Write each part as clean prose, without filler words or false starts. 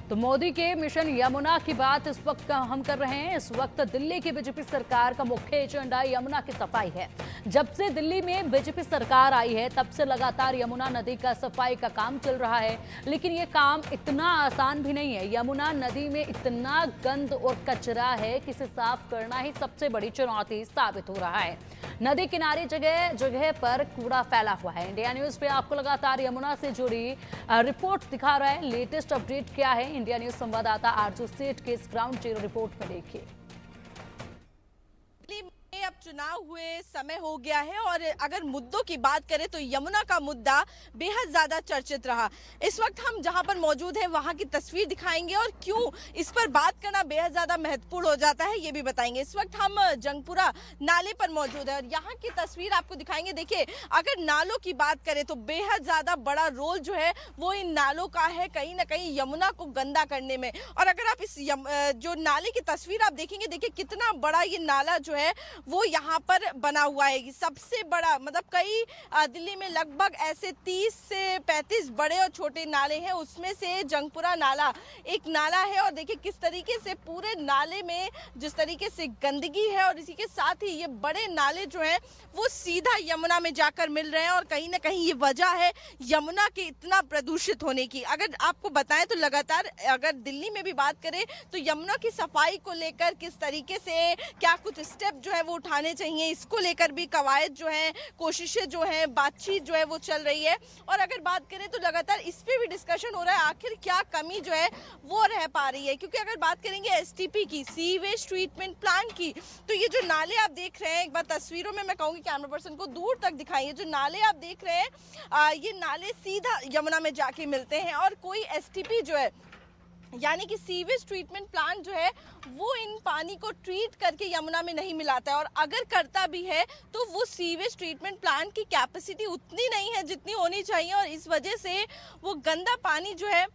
तो मोदी के मिशन यमुना की बात इस वक्त हम कर रहे हैं। इस वक्त दिल्ली की बीजेपी सरकार का मुख्य एजेंडा यमुना की सफाई है। जब से दिल्ली में बीजेपी सरकार आई है तब से लगातार यमुना नदी का सफाई का काम चल रहा है, लेकिन ये काम इतना आसान भी नहीं है। यमुना नदी में इतना गंद और कचरा है कि इसे साफ करना ही सबसे बड़ी चुनौती साबित हो रहा है। नदी किनारे जगह जगह पर कूड़ा फैला हुआ है। इंडिया न्यूज पे आपको लगातार यमुना से जुड़ी रिपोर्ट दिखा रहा है। लेटेस्ट अपडेट क्या है, इंडिया न्यूज संवाददाता आरजू सेठ के इस ग्राउंड जीरो रिपोर्ट में देखिए। अब चुनाव हुए समय हो गया है और अगर मुद्दों की बात करें तो यमुना का मुद्दा बेहद ज्यादा चर्चित रहा। इस वक्त हम जहां पर मौजूद हैं वहां की तस्वीर दिखाएंगे और क्यों इस पर बात करना बेहद ज्यादा महत्वपूर्ण हो जाता है ये भी बताएंगे। इस वक्त हम जंगपुरा नाले पर मौजूद है और यहाँ की तस्वीर आपको दिखाएंगे। देखिए, अगर नालों की बात करें तो बेहद ज्यादा बड़ा रोल जो है वो इन नालों का है, कहीं ना कहीं यमुना को गंदा करने में। और अगर आप इस जो नाले की तस्वीर आप देखेंगे, देखिए कितना बड़ा ये नाला जो है वो यहाँ पर बना हुआ है। सबसे बड़ा, मतलब कई दिल्ली में लगभग ऐसे 30 से 35 बड़े और छोटे नाले हैं, उसमें से जंगपुरा नाला एक नाला है। और देखिए किस तरीके से पूरे नाले में जिस तरीके से गंदगी है और इसी के साथ ही ये बड़े नाले जो हैं वो सीधा यमुना में जाकर मिल रहे हैं। और कहीं ना कहीं ये वजह है यमुना के इतना प्रदूषित होने की। अगर आपको बताएं तो लगातार अगर दिल्ली में भी बात करें तो यमुना की सफाई को लेकर किस तरीके से क्या कुछ स्टेप जो है वो उठाने चाहिए, इसको लेकर भी कवायद जो है, कोशिशें जो है, बातचीत जो है वो चल रही है। और अगर बात करें तो लगातार इस पे भी डिस्कशन हो रहा है आखिर क्या कमी जो है वो रह पा रही है। क्योंकि अगर बात करेंगे एसटीपी की, सीवेज ट्रीटमेंट प्लांट की, तो ये जो नाले आप देख रहे हैं, एक बार तस्वीरों में मैं कहूंगी कैमरा पर्सन को दूर तक दिखाइए, जो नाले आप देख रहे हैं ये नाले सीधा यमुना में जाके मिलते हैं। और कोई एसटीपी जो है यानी कि सीवेज ट्रीटमेंट प्लांट जो है वो इन पानी को ट्रीट करके यमुना में नहीं मिलाता है। और अगर करता भी है तो वो सीवेज ट्रीटमेंट प्लांट की कैपेसिटी उतनी नहीं है जितनी होनी चाहिए। और इस वजह से वो गंदा पानी जो है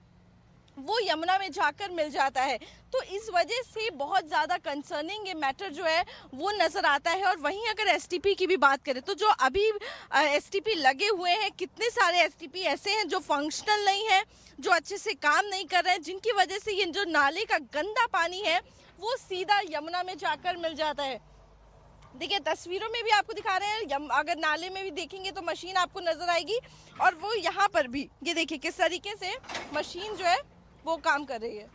वो यमुना में जाकर मिल जाता है। तो इस वजह से बहुत ज़्यादा कंसर्निंग ये मैटर जो है वो नज़र आता है। और वहीं अगर एसटीपी की भी बात करें तो जो अभी एसटीपी लगे हुए हैं, कितने सारे एसटीपी ऐसे हैं जो फंक्शनल नहीं है, जो अच्छे से काम नहीं कर रहे हैं, जिनकी वजह से ये जो नाले का गंदा पानी है वो सीधा यमुना में जाकर मिल जाता है। देखिए तस्वीरों में भी आपको दिखा रहे हैं, अगर नाले में भी देखेंगे तो मशीन आपको नज़र आएगी। और वो यहाँ पर भी ये देखिए किस तरीके से मशीन जो है वो काम कर रही है।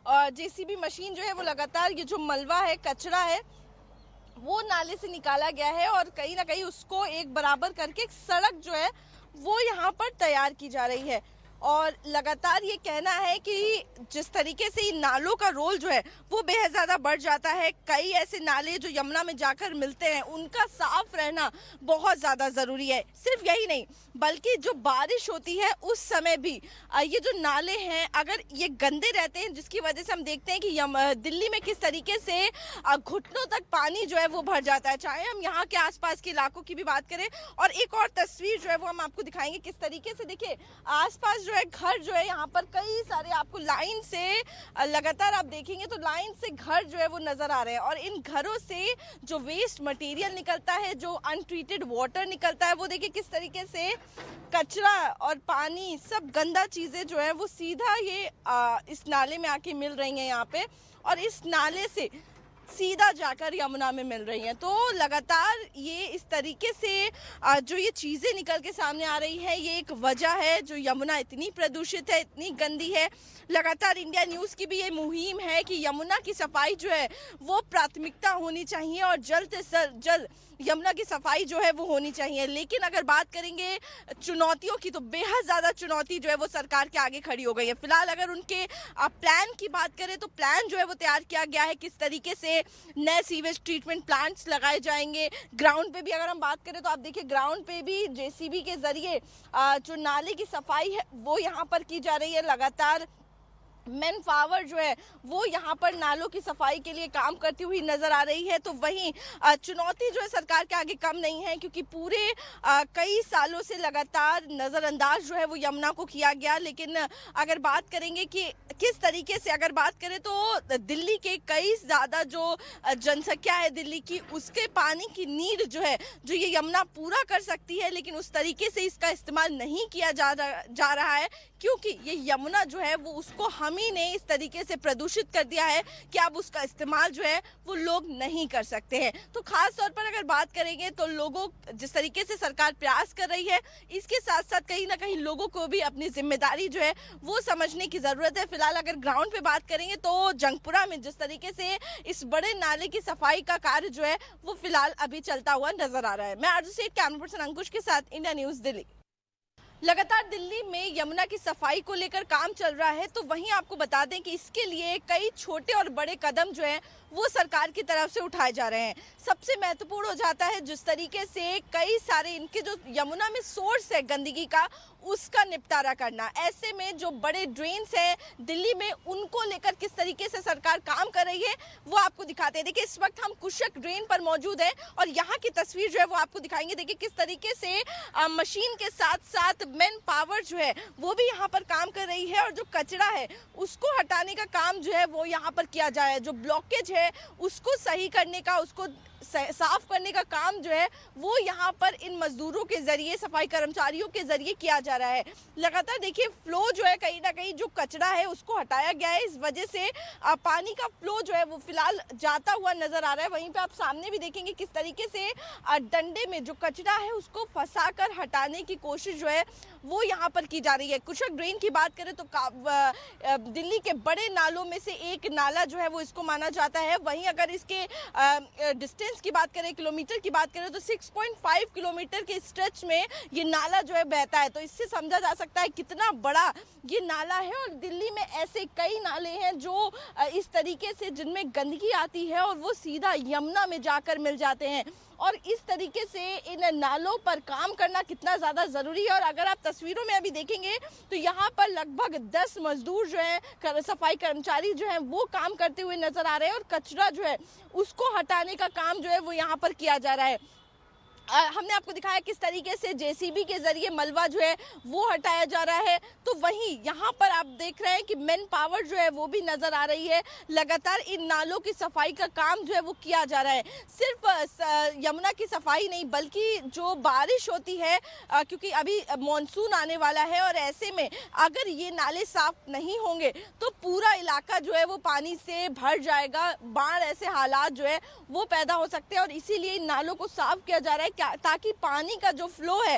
और जेसीबी मशीन जो है वो लगातार ये जो मलबा है, कचरा है, वो नाले से निकाला गया है और कहीं ना कहीं उसको एक बराबर करके एक सड़क जो है वो यहाँ पर तैयार की जा रही है। और लगातार ये कहना है कि जिस तरीके से इन नालों का रोल जो है वो बेहद ज़्यादा बढ़ जाता है। कई ऐसे नाले जो यमुना में जाकर मिलते हैं उनका साफ रहना बहुत ज़्यादा ज़रूरी है। सिर्फ यही नहीं बल्कि जो बारिश होती है उस समय भी ये जो नाले हैं अगर ये गंदे रहते हैं, जिसकी वजह से हम देखते हैं कि दिल्ली में किस तरीके से घुटनों तक पानी जो है वो भर जाता है, चाहे हम यहाँ के आसपास के इलाकों की भी बात करें। और एक और तस्वीर जो है वो हम आपको दिखाएंगे किस तरीके से। देखिए आसपास जो है घर जो है यहाँ पर कई सारे आपको लाइन से लगातार आप देखेंगे तो लाइन से घर जो है वो नजर आ रहे हैं। और इन घरों से जो वेस्ट मटेरियल निकलता है, जो अनट्रीटेड वाटर निकलता है, वो देखिए किस तरीके से कचरा और पानी सब गंदा चीजें जो है वो सीधा ये इस नाले में आके मिल रही हैं यहाँ पे और इस नाले से सीधा जाकर यमुना में मिल रही हैं। तो लगातार ये इस तरीके से जो ये चीज़ें निकल के सामने आ रही है, ये एक वजह है जो यमुना इतनी प्रदूषित है, इतनी गंदी है। लगातार इंडिया न्यूज़ की भी ये मुहिम है कि यमुना की सफाई जो है वो प्राथमिकता होनी चाहिए और जल्द से जल्द यमुना की सफाई जो है वो होनी चाहिए। लेकिन अगर बात करेंगे चुनौतियों की तो बेहद ज़्यादा चुनौती जो है वो सरकार के आगे खड़ी हो गई है। फिलहाल अगर उनके प्लान की बात करें तो प्लान जो है वो तैयार किया गया है, किस तरीके से नए सीवेज ट्रीटमेंट प्लांट्स लगाए जाएंगे। ग्राउंड पे भी अगर हम बात करें तो आप देखिए ग्राउंड पे भी जेसीबी के जरिए जो नाले की सफाई है वो यहाँ पर की जा रही है। लगातार मैन पावर जो है वो यहाँ पर नालों की सफाई के लिए काम करती हुई नजर आ रही है। तो वहीं चुनौती जो है सरकार के आगे कम नहीं है, क्योंकि पूरे कई सालों से लगातार नजरअंदाज जो है वो यमुना को किया गया। लेकिन अगर बात करेंगे कि किस तरीके से, अगर बात करें तो दिल्ली के कई ज़्यादा जो जनसंख्या है दिल्ली की, उसके पानी की नीड जो है जो ये यमुना पूरा कर सकती है, लेकिन उस तरीके से इसका इस्तेमाल नहीं किया जा रहा है, क्योंकि ये यमुना जो है वो उसको हम ही ने इस तरीके से प्रदूषित कर दिया है कि अब उसका इस्तेमाल जो है वो लोग नहीं कर सकते हैं। तो खास तौर पर अगर बात करेंगे तो लोगों, जिस तरीके से सरकार प्रयास कर रही है, इसके साथ साथ कहीं ना कहीं लोगों को भी अपनी जिम्मेदारी जो है वो समझने की जरूरत है। फिलहाल अगर ग्राउंड पे बात करेंगे तो जंगपुरा में जिस तरीके से इस बड़े नाले की सफाई का कार्य जो है वो फिलहाल अभी चलता हुआ नजर आ रहा है। मैं आरजू सेठ, कैमरा पर्सन अंकुश के साथ, इंडिया न्यूज दिल्ली। लगातार दिल्ली में यमुना की सफाई को लेकर काम चल रहा है, तो वहीं आपको बता दें कि इसके लिए कई छोटे और बड़े कदम जो हैं वो सरकार की तरफ से उठाए जा रहे हैं। सबसे महत्वपूर्ण हो जाता है जिस तरीके से कई सारे इनके जो यमुना में सोर्स है गंदगी का, उसका निपटारा करना। ऐसे में जो बड़े ड्रेन्स हैं दिल्ली में, उनको लेकर किस तरीके से सरकार काम कर रही है वो आपको दिखाते हैं। देखिए, इस वक्त हम कुशक ड्रेन पर मौजूद है और यहाँ की तस्वीर जो है वो आपको दिखाएंगे। देखिए किस तरीके से मशीन के साथ साथ मैन पावर जो है वो भी यहाँ पर काम कर रही है, और जो कचरा है उसको हटाने का काम जो है वो यहाँ पर किया जा रहा है। जो ब्लॉकेज है उसको सही करने का, उसको साफ करने का काम जो है वो यहाँ पर इन मजदूरों के जरिए, सफाई कर्मचारियों के जरिए किया जा रहा है। लगातार देखिए फ्लो जो है, कहीं ना कहीं जो कचरा है उसको हटाया गया है, इस वजह से पानी का फ्लो जो है वो फिलहाल जाता हुआ नजर आ रहा है। वहीं पे आप सामने भी देखेंगे किस तरीके से डंडे में जो कचरा है उसको फंसाकर हटाने की कोशिश जो है वो यहाँ पर की जा रही है। कुशक ड्रेन की बात करें तो दिल्ली के बड़े नालों में से एक नाला जो है वो इसको माना जाता है। वहीं अगर इसके डिस्टेंस की बात करें, किलोमीटर की बात करें, तो 6.5 किलोमीटर के स्ट्रेच में ये नाला जो है बहता है। तो इससे समझा जा सकता है कितना बड़ा ये नाला है। और दिल्ली में ऐसे कई नाले हैं जो इस तरीके से, जिनमें गंदगी आती है और वो सीधा यमुना में जाकर मिल जाते हैं। और इस तरीके से इन नालों पर काम करना कितना ज़्यादा ज़रूरी है। और अगर आप तस्वीरों में अभी देखेंगे तो यहाँ पर लगभग 10 मजदूर जो हैं, सफाई कर्मचारी जो हैं, वो काम करते हुए नजर आ रहे हैं, और कचरा जो है उसको हटाने का काम जो है वो यहाँ पर किया जा रहा है। हमने आपको दिखाया किस तरीके से जेसीबी के जरिए मलबा जो है वो हटाया जा रहा है। तो वहीं यहाँ पर आप देख रहे हैं कि मैन पावर जो है वो भी नजर आ रही है। लगातार इन नालों की सफाई का काम जो है वो किया जा रहा है। सिर्फ यमुना की सफाई नहीं, बल्कि जो बारिश होती है, क्योंकि अभी मानसून आने वाला है, और ऐसे में अगर ये नाले साफ नहीं होंगे तो पूरा इलाका जो है वो पानी से भर जाएगा। बाढ़ ऐसे हालात जो है वो पैदा हो सकते हैं, और इसीलिए इन नालों को साफ किया जा रहा है ताकि पानी का जो फ्लो है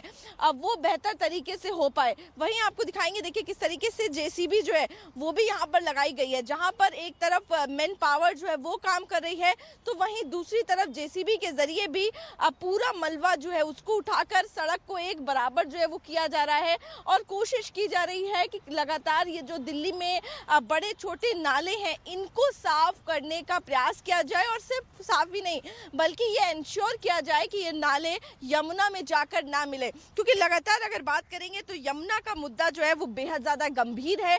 वो बेहतर तरीके से हो पाए। वहीं आपको दिखाएंगे, देखिए किस तरीके से जेसीबी जो है वो भी यहाँ पर लगाई गई है, जहाँ पर एक तरफ मैन पावर जो है वो काम कर रही है, तो वहीं दूसरी तरफ जेसीबी के जरिए भी पूरा मलबा जो है उसको उठाकर सड़क को एक बराबर जो है वो किया जा रहा है। और कोशिश की जा रही है कि लगातार ये जो दिल्ली में बड़े छोटे नाले हैं इनको साफ करने का प्रयास किया जाए। और सिर्फ साफ ही नहीं, बल्कि ये इंश्योर किया जाए कि ये नाले यमुना में जाकर ना मिले, क्योंकि लगातार अगर बात करेंगे तो यमुना का मुद्दा जो है वो बेहद ज्यादा गंभीर है।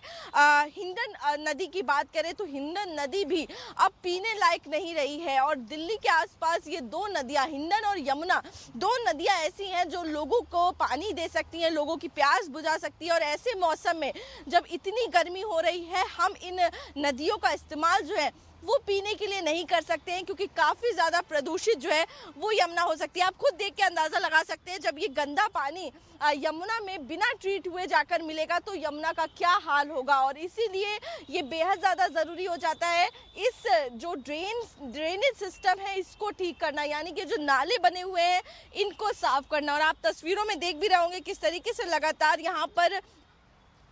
हिंडन नदी की बात करें तो हिंडन नदी भी अब पीने लायक नहीं रही है, और दिल्ली के आसपास ये दो नदियां, हिंडन और यमुना, दो नदियां ऐसी हैं जो लोगों को पानी दे सकती हैं, लोगों की प्यास बुझा सकती है। और ऐसे मौसम में जब इतनी गर्मी हो रही है, हम इन नदियों का इस्तेमाल जो है वो पीने के लिए नहीं कर सकते हैं, क्योंकि काफ़ी ज़्यादा प्रदूषित जो है वो यमुना हो सकती है। आप खुद देख के अंदाज़ा लगा सकते हैं, जब ये गंदा पानी यमुना में बिना ट्रीट हुए जाकर मिलेगा तो यमुना का क्या हाल होगा। और इसीलिए ये बेहद ज़्यादा ज़रूरी हो जाता है इस जो ड्रेनेज सिस्टम है इसको ठीक करना, यानी कि जो नाले बने हुए हैं इनको साफ करना। और आप तस्वीरों में देख भी रहे होंगे किस तरीके से लगातार यहाँ पर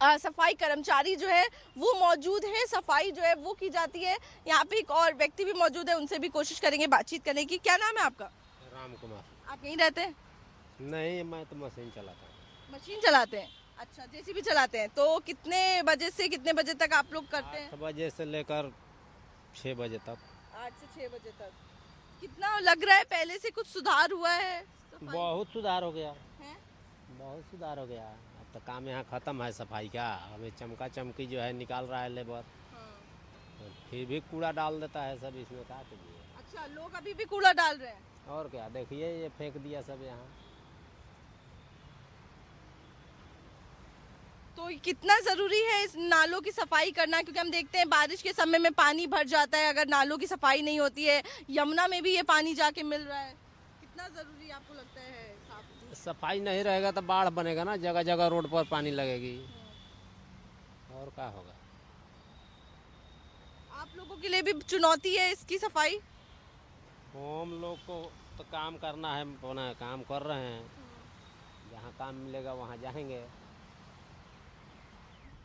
सफाई कर्मचारी जो है वो मौजूद है, सफाई जो है वो की जाती है। यहाँ पे एक और व्यक्ति भी मौजूद है, उनसे भी कोशिश करेंगे बातचीत करने की। क्या नाम है आपका? राम कुमार। आप यहीं रहते हैं? नहीं, मैं तो मशीन चलाता हूँ। मशीन चलाते हैं? अच्छा, जेसीबी चलाते हैं। तो कितने बजे से कितने बजे तक आप लोग करते हैं? 8 बजे से लेकर 6 बजे तक। 8 से 6 बजे तक। कितना लग रहा है पहले से कुछ सुधार हुआ है? बहुत सुधार हो गया है? बहुत सुधार हो गया। अब तो काम यहाँ ख़त्म है सफाई का। हमें चमका चमकी जो है निकाल रहा है लेबर, फिर भी कूड़ा डाल देता है सब इसमें, क्या कीजिए। अच्छा, लोग अभी भी कूड़ा डाल रहे हैं। और क्या, देखिए ये फेंक दिया सब यहाँ। तो कितना जरूरी है इस नालों की सफाई करना, क्योंकि हम देखते हैं बारिश के समय में पानी भर जाता है, अगर नालों की सफाई नहीं होती है, यमुना में भी ये पानी जाके मिल रहा है, कितना जरूरी आपको लगता है साफ? सफाई नहीं रहेगा तो बाढ़ बनेगा ना, जगह जगह रोड पर पानी लगेगी, और क्या होगा। आप लोगों के लिए भी चुनौती है इसकी सफाई? हम लोग को तो काम करना है, अपना काम कर रहे हैं, जहाँ काम मिलेगा वहाँ जाएंगे।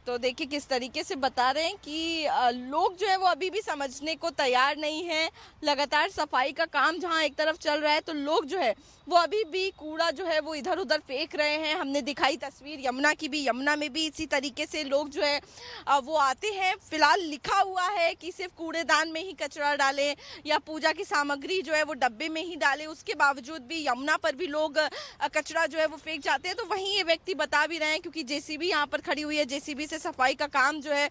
तो देखिए किस तरीके से बता रहे हैं कि लोग जो है वो अभी भी समझने को तैयार नहीं है। लगातार सफाई का काम जहां एक तरफ चल रहा है, तो लोग जो है वो अभी भी कूड़ा जो है वो इधर उधर फेंक रहे हैं। हमने दिखाई तस्वीर यमुना की भी, यमुना में भी इसी तरीके से लोग जो है वो आते हैं। फिलहाल लिखा हुआ है कि सिर्फ कूड़ेदान में ही कचरा डालें या पूजा की सामग्री जो है वो डब्बे में ही डालें, उसके बावजूद भी यमुना पर भी लोग कचरा जो है वो फेंक जाते हैं। तो वहीं ये व्यक्ति बता भी रहे हैं, क्योंकि जेसीबी यहाँ पर खड़ी हुई है, जेसीबी से सफाई का काम जो है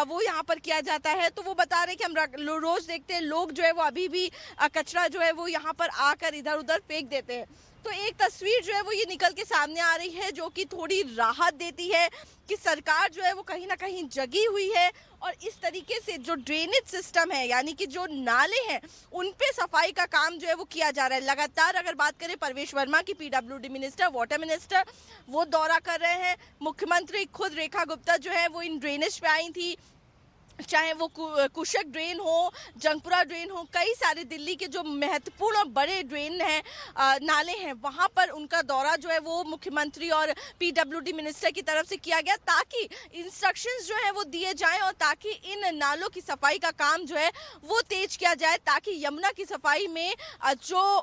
वो यहाँ पर किया जाता है। तो वो बता रहे हैं कि हम रोज देखते हैं लोग जो है वो अभी भी कचरा जो है वो यहाँ पर आकर इधर उधर फेंक देते हैं। तो एक तस्वीर जो है वो ये निकल के सामने आ रही है, जो कि थोड़ी राहत देती है कि सरकार जो है वो कहीं ना कहीं जगी हुई है, और इस तरीके से जो ड्रेनेज सिस्टम है, यानी कि जो नाले हैं, उन पे सफाई का काम जो है वो किया जा रहा है। लगातार अगर बात करें परवेश वर्मा की, पीडब्ल्यूडी मिनिस्टर, वाटर मिनिस्टर, वो दौरा कर रहे हैं। मुख्यमंत्री खुद रेखा गुप्ता जो है वो इन ड्रेनेज पे आई थी, चाहे वो कुशक ड्रेन हो, जंगपुरा ड्रेन हो, कई सारे दिल्ली के जो महत्वपूर्ण और बड़े ड्रेन हैं, नाले हैं, वहां पर उनका दौरा जो है वो मुख्यमंत्री और पीडब्ल्यूडी मिनिस्टर की तरफ से किया गया, ताकि इंस्ट्रक्शंस जो है वो दिए जाएं और ताकि इन नालों की सफाई का काम जो है वो तेज किया जाए, ताकि यमुना की सफाई में जो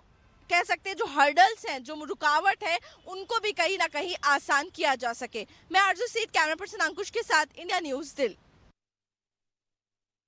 कह सकते हैं जो हर्डल्स हैं, जो रुकावट है, उनको भी कहीं ना कहीं आसान किया जा सके। मैं आरजू सीट, कैमरा पर्सन अंकुश के साथ, इंडिया न्यूज़ दिल्ली।